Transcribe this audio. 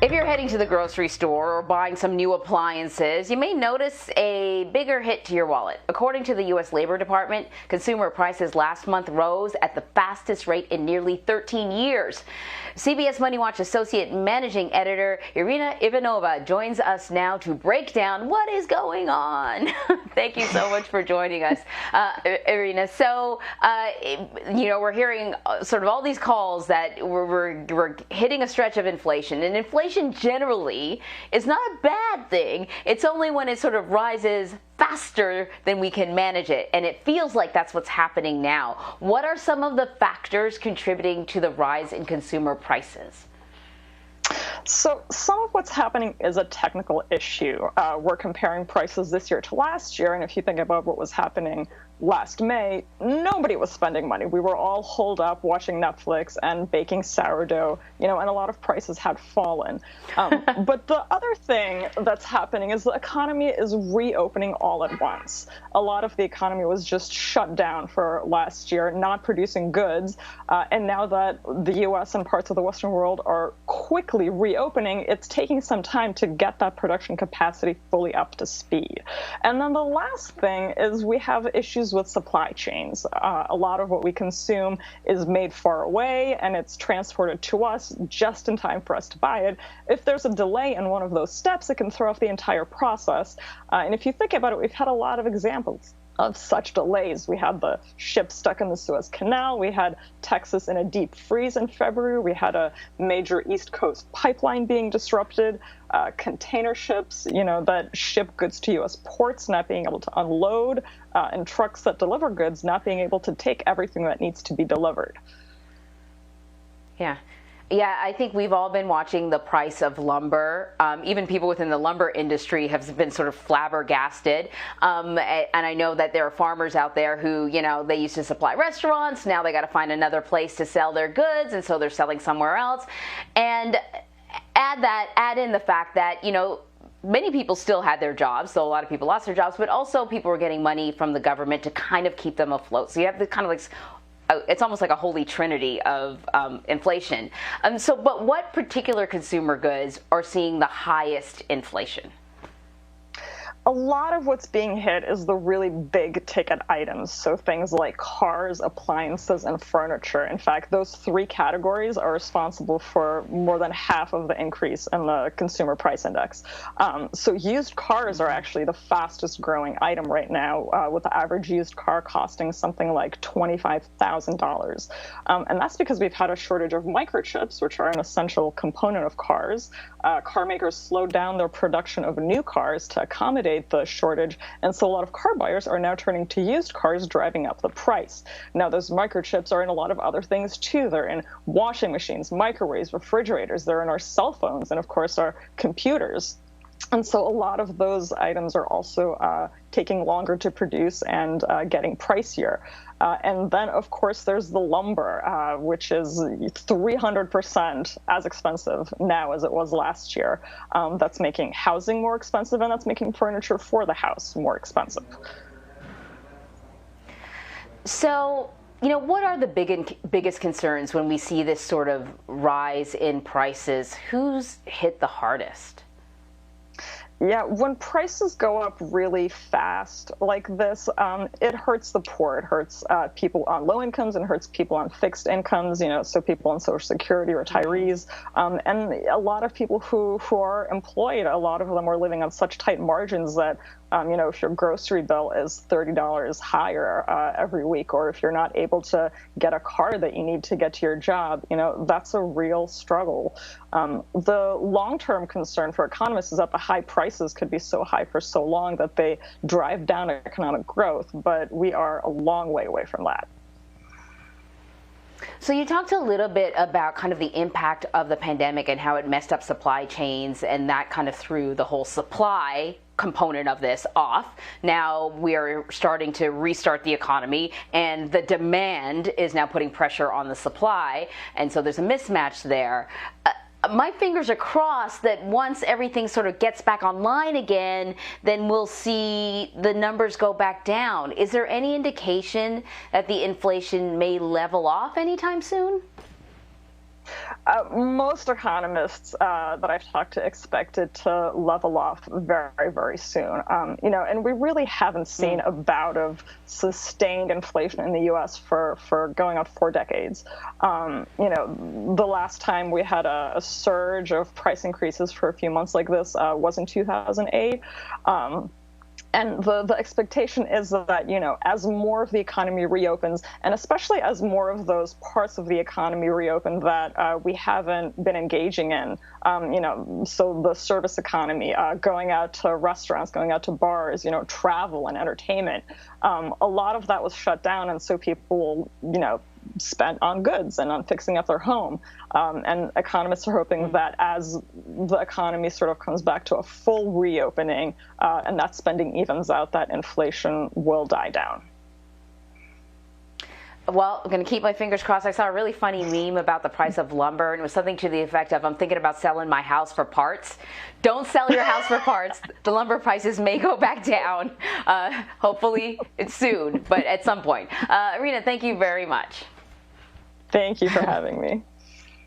If you're heading to the grocery store or buying some new appliances, you may notice a bigger hit to your wallet. According to the U.S. Labor Department, consumer prices last month rose at the fastest rate in nearly 13 years. CBS MoneyWatch Associate Managing Editor Irina Ivanova joins us now to break down what is going on. Thank you so much for joining us, Irina. So, we're hearing sort of all these calls that we're hitting a stretch of inflation, and inflation generally is not a bad thing. It's only when it sort of rises faster than we can manage it, and it feels like that's what's happening now. What are some of the factors contributing to the rise in consumer prices? So some of what's happening is a technical issue. We're comparing prices this year to last year, and if you think about what was happening last May, nobody was spending money. We were all holed up watching Netflix and baking sourdough, and a lot of prices had fallen. But the other thing that's happening is the economy is reopening all at once. A lot of the economy was just shut down for last year, not producing goods. And now that the U.S. and parts of the Western world are quickly reopening, it's taking some time to get that production capacity fully up to speed. And then the last thing is we have issues with supply chains. A lot of what we consume is made far away and it's transported to us just in time for us to buy it. If there's a delay in one of those steps, it can throw off the entire process. And if you think about it, we've had a lot of examples of such delays. We had the ship stuck in the Suez Canal. We had Texas in a deep freeze in February. We had a major East Coast pipeline being disrupted. Container ships, that ship goods to U.S. ports not being able to unload, and trucks that deliver goods not being able to take everything that needs to be delivered. Yeah, I think we've all been watching the price of lumber. Even people within the lumber industry have been sort of flabbergasted. And I know that there are farmers out there who, they used to supply restaurants. Now they got to find another place to sell their goods, and so they're selling somewhere else. And add in the fact that, many people still had their jobs, so a lot of people lost their jobs, but also people were getting money from the government to kind of keep them afloat. So you have the kind of like, it's almost like a holy trinity of inflation. But what particular consumer goods are seeing the highest inflation? A lot of what's being hit is the really big ticket items, so things like cars, appliances, and furniture. In fact, those three categories are responsible for more than half of the increase in the consumer price index. So used cars are actually the fastest growing item right now, with the average used car costing something like $25,000. And that's because we've had a shortage of microchips, which are an essential component of cars. Car makers slowed down their production of new cars to accommodate the shortage, and so a lot of car buyers are now turning to used cars, driving up the price. Now, those microchips are in a lot of other things too. They're in washing machines, microwaves, refrigerators. They're in our cell phones and, of course, our computers. And so a lot of those items are also taking longer to produce and getting pricier. And then, of course, there's the lumber, which is 300% as expensive now as it was last year. That's making housing more expensive, and that's making furniture for the house more expensive. So, what are the biggest concerns when we see this sort of rise in prices? Who's hit the hardest? Yeah, when prices go up really fast like this, it hurts the poor. It hurts people on low incomes and hurts people on fixed incomes, so people on Social Security, retirees, and a lot of people who are employed. A lot of them are living on such tight margins that if your grocery bill is $30 higher every week, or if you're not able to get a car that you need to get to your job, that's a real struggle. The long-term concern for economists is that the high prices could be so high for so long that they drive down economic growth, but we are a long way away from that. So you talked a little bit about kind of the impact of the pandemic and how it messed up supply chains, and that kind of threw the whole supply component of this off. Now we are starting to restart the economy, and the demand is now putting pressure on the supply, and so there's a mismatch there. My fingers are crossed that once everything sort of gets back online again, then we'll see the numbers go back down. Is there any indication that the inflation may level off anytime soon? Most economists that I've talked to expect it to level off very, very soon. And we really haven't seen a bout of sustained inflation in the U.S. for going on 4 decades. The last time we had a surge of price increases for a few months like this was in 2008. And the expectation is that, as more of the economy reopens, and especially as more of those parts of the economy reopen that we haven't been engaging in, so the service economy, going out to restaurants, going out to bars, travel and entertainment, a lot of that was shut down. And so people, spent on goods and on fixing up their home. And economists are hoping that as the economy sort of comes back to a full reopening and that spending evens out, that inflation will die down. Well, I'm going to keep my fingers crossed. I saw a really funny meme about the price of lumber, and it was something to the effect of, I'm thinking about selling my house for parts. Don't sell your house for parts. The lumber prices may go back down. Hopefully it's soon, but at some point. Irina, thank you very much. Thank you for having me.